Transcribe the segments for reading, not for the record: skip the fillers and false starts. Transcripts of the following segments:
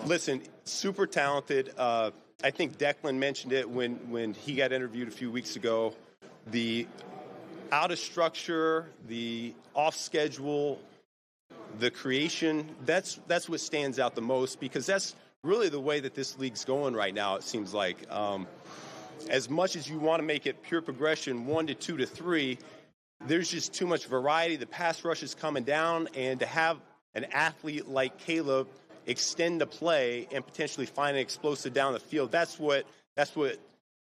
Listen, super talented. I think Declan mentioned it when he got interviewed a few weeks ago. The out of structure, the off schedule, the creation, that's what stands out the most, because that's really the way that this league's going right now, it seems like. As much as you want to make it pure progression, 1 to 2 to 3, there's just too much variety. The pass rush is coming down, and to have an athlete like Caleb extend the play and potentially find an explosive down the field, that's what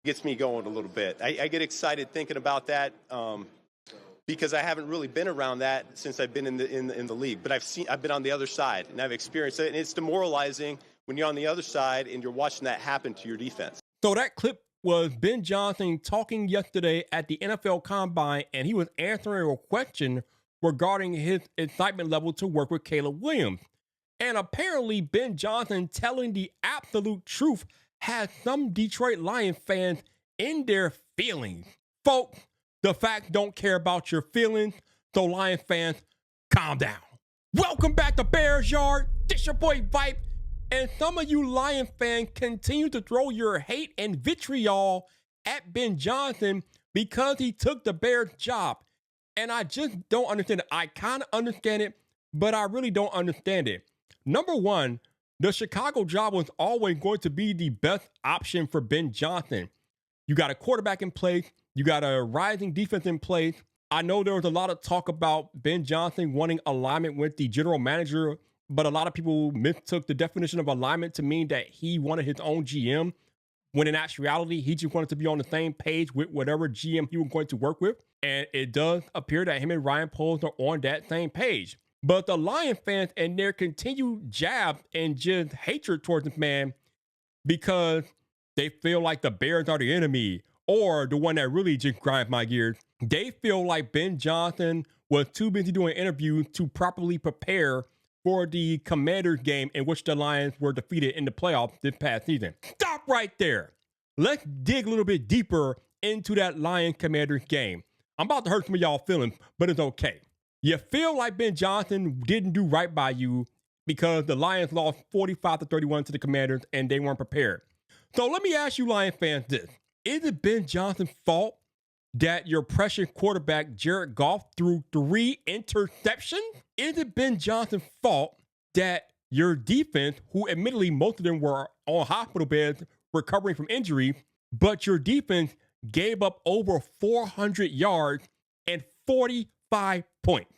gets me going a little bit. I get excited thinking about that because I haven't really been around that since I've been in the league. But I've been on the other side, and I've experienced it, and it's demoralizing when you're on the other side and you're watching that happen to your defense. So that clip was Ben Johnson talking yesterday at the NFL Combine, and he was answering a question regarding his excitement level to work with Caleb Williams. And apparently Ben Johnson telling the absolute truth has some Detroit Lions fans in their feelings. Folks, the facts don't care about your feelings, so Lions fans, calm down. Welcome back to Bears Yard. This your boy Vipe. And some of you Lions fans continue to throw your hate and vitriol at Ben Johnson because he took the Bears job. And I just don't understand it. I kind of understand it, but I really don't understand it. Number one, the Chicago job was always going to be the best option for Ben Johnson. You got a quarterback in place. You got a rising defense in place. I know there was a lot of talk about Ben Johnson wanting alignment with the general manager, but a lot of people mistook the definition of alignment to mean that he wanted his own GM, when in actuality, he just wanted to be on the same page with whatever GM he was going to work with. And it does appear that him and Ryan Poles are on that same page. But the Lions fans and their continued jab and just hatred towards this man because they feel like the Bears are the enemy, or the one that really just grinds my gears, they feel like Ben Johnson was too busy doing interviews to properly prepare for the Commanders game in which the Lions were defeated in the playoffs this past season. Stop right there. Let's dig a little bit deeper into that Lions-Commanders game. I'm about to hurt some of y'all feelings, but it's okay. You feel like Ben Johnson didn't do right by you because the Lions lost 45-31 to the Commanders and they weren't prepared. So let me ask you Lions fans this. Is it Ben Johnson's fault that your precious quarterback Jared Goff threw 3 interceptions? Is it Ben Johnson's fault that your defense, who admittedly most of them were on hospital beds recovering from injury, but your defense gave up over 400 yards and 45 points?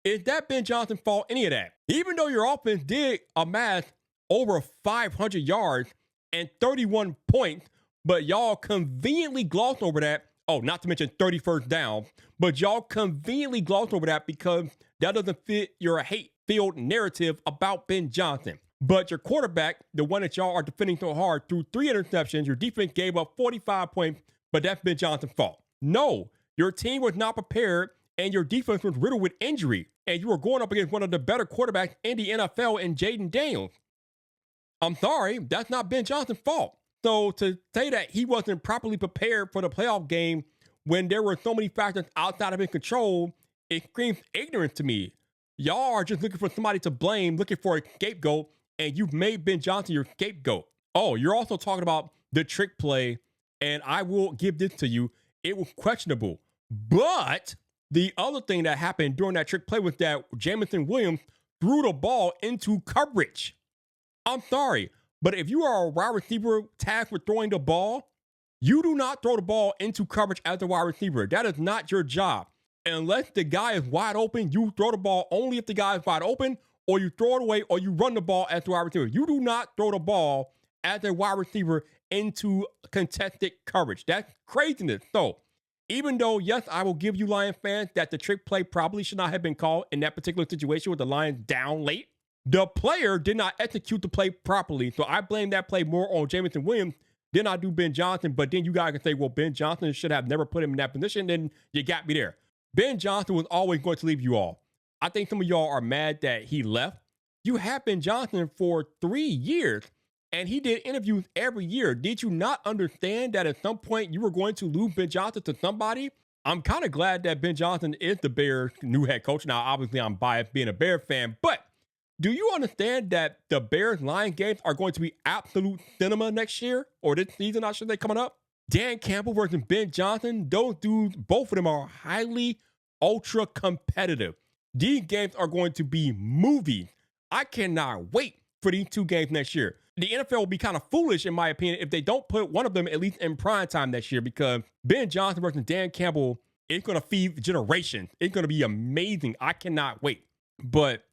Is that Ben Johnson's fault? Any of that? Even though your offense did amass over 500 yards and 31 points, but y'all conveniently glossed over that. Oh, not to mention 31st down, but y'all conveniently glossed over that because that doesn't fit your hate-filled narrative about Ben Johnson. But your quarterback, the one that y'all are defending so hard, threw 3 interceptions. Your defense gave up 45 points, but that's Ben Johnson's fault. No, your team was not prepared, and your defense was riddled with injury, and you were going up against one of the better quarterbacks in the NFL in Jaden Daniels. I'm sorry, that's not Ben Johnson's fault. So to say that he wasn't properly prepared for the playoff game when there were so many factors outside of his control, it screams ignorance to me. Y'all are just looking for somebody to blame, looking for a scapegoat, and you've made Ben Johnson your scapegoat. Oh, you're also talking about the trick play, and I will give this to you. It was questionable. But the other thing that happened during that trick play was that Jamison Williams threw the ball into coverage. I'm sorry, but if you are a wide receiver tasked with throwing the ball, you do not throw the ball into coverage as a wide receiver. That is not your job. Unless the guy is wide open, you throw the ball only if the guy is wide open, or you throw it away, or you run the ball as a wide receiver. You do not throw the ball as a wide receiver into contested coverage. That's craziness. So even though, yes, I will give you Lions fans that the trick play probably should not have been called in that particular situation with the Lions down late, the player did not execute the play properly. So I blame that play more on Jamison Williams than I do Ben Johnson. But then you guys can say, well, Ben Johnson should have never put him in that position. Then you got me there. Ben Johnson was always going to leave you all. I think some of y'all are mad that he left. You had Ben Johnson for 3 years, and he did interviews every year. Did you not understand that at some point you were going to lose Ben Johnson to somebody? I'm kind of glad that Ben Johnson is the Bears' new head coach. Now, obviously, I'm biased being a Bears fan, but Do you understand that the Bears-Lions games are going to be absolute cinema next year or this season, I should say, coming up? Dan Campbell versus Ben Johnson, those dudes, both of them are highly ultra competitive. These games are going to be movies. I cannot wait for these two games next year. The NFL will be kind of foolish, in my opinion, if they don't put one of them at least in prime time next year, because Ben Johnson versus Dan Campbell is going to feed generations. It's going to be amazing. I cannot wait. But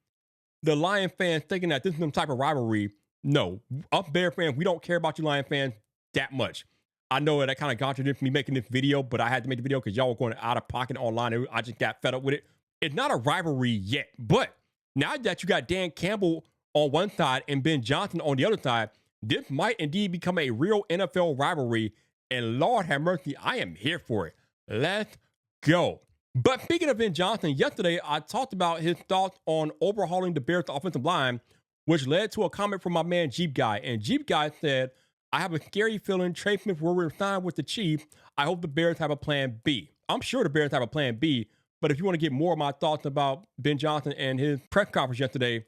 the Lion fans thinking that this is some type of rivalry, no. Us Bear fans, we don't care about you Lion fans that much. I know that kind of contradicts me making this video, but I had to make the video because y'all were going out of pocket online. I just got fed up with it. It's not a rivalry yet, but now that you got Dan Campbell on one side and Ben Johnson on the other side, this might indeed become a real NFL rivalry. And Lord have mercy, I am here for it. Let's go. But speaking of Ben Johnson, yesterday I talked about his thoughts on overhauling the Bears' offensive line, which led to a comment from my man Jeep Guy. And Jeep Guy said, I have a scary feeling Trey Smith will resign with the Chiefs. I hope the Bears have a plan B. I'm sure the Bears have a plan B, but if you want to get more of my thoughts about Ben Johnson and his press conference yesterday,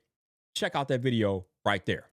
check out that video right there.